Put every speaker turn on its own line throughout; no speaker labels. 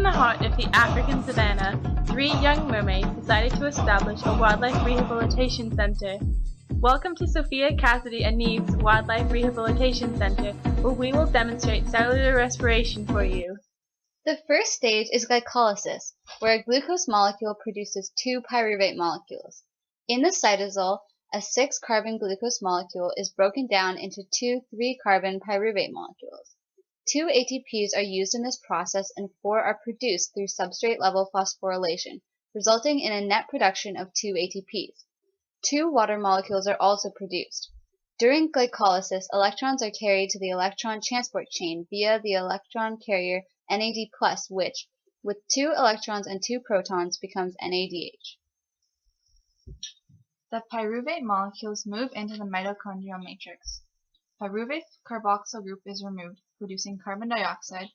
the heart of the African Savannah, 3 young mermaids decided to establish a wildlife rehabilitation center. Welcome to Sophia, Cassidy, and Neve's Wildlife Rehabilitation Center, where we will demonstrate cellular respiration for you.
The first stage is glycolysis, where a glucose molecule produces 2 pyruvate molecules. In the cytosol, a 6-carbon glucose molecule is broken down into 2 3-carbon pyruvate molecules. 2 ATPs are used in this process and 4 are produced through substrate-level phosphorylation, resulting in a net production of 2 ATPs. 2 water molecules are also produced. During glycolysis, electrons are carried to the electron transport chain via the electron carrier NAD+, which, with 2 electrons and 2 protons, becomes NADH.
The pyruvate molecules move into the mitochondrial matrix. Pyruvate carboxyl group is removed, producing carbon dioxide.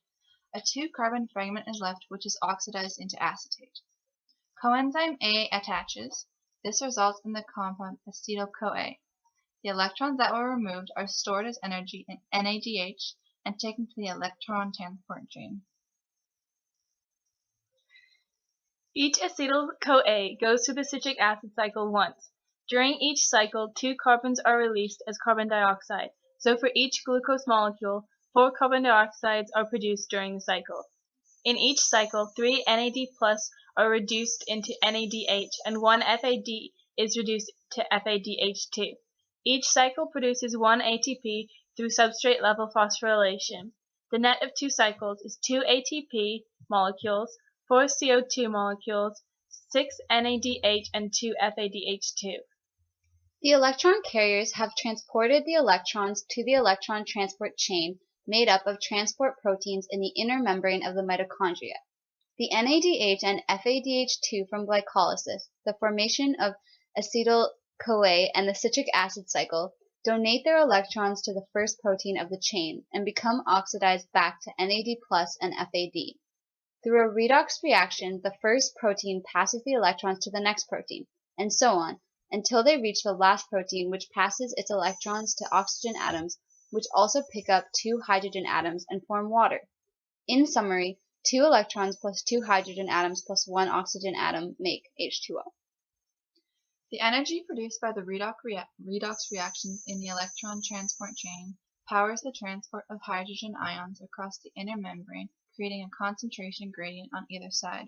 A 2-carbon fragment is left, which is oxidized into acetate. Coenzyme A attaches. This results in the compound acetyl-CoA. The electrons that were removed are stored as energy in NADH and taken to the electron transport chain.
Each acetyl-CoA goes through the citric acid cycle once. During each cycle, 2 carbons are released as carbon dioxide, so for each glucose molecule, 4 carbon dioxides are produced during the cycle. In each cycle, 3 NAD+ are reduced into NADH and 1 FAD is reduced to FADH2. Each cycle produces 1 ATP through substrate-level phosphorylation. The net of 2 cycles is 2 ATP molecules, 4 CO2 molecules, 6 NADH, and 2 FADH2.
The electron carriers have transported the electrons to the electron transport chain made up of transport proteins in the inner membrane of the mitochondria. The NADH and FADH2 from glycolysis, the formation of acetyl-CoA, and the citric acid cycle donate their electrons to the first protein of the chain and become oxidized back to NAD+ and FAD. Through a redox reaction, the first protein passes the electrons to the next protein, and so on, until they reach the last protein, which passes its electrons to oxygen atoms, which also pick up 2 hydrogen atoms and form water. In summary, 2 electrons plus 2 hydrogen atoms plus 1 oxygen atom make H2O.
The energy produced by the redox reactions in the electron transport chain powers the transport of hydrogen ions across the inner membrane, creating a concentration gradient on either side.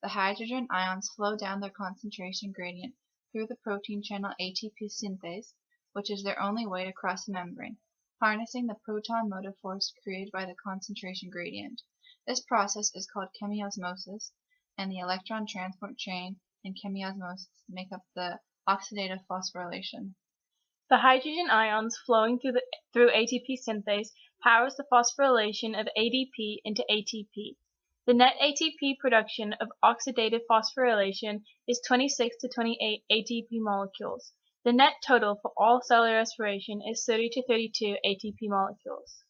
The hydrogen ions flow down their concentration gradient through the protein channel ATP synthase, which is their only way to cross the membrane, harnessing the proton motive force created by the concentration gradient. This process is called chemiosmosis, and the electron transport chain and chemiosmosis make up the oxidative phosphorylation.
The hydrogen ions flowing through ATP synthase powers the phosphorylation of ADP into ATP. The net ATP production of oxidative phosphorylation is 26 to 28 ATP molecules. The net total for all cellular respiration is 30 to 32 ATP molecules.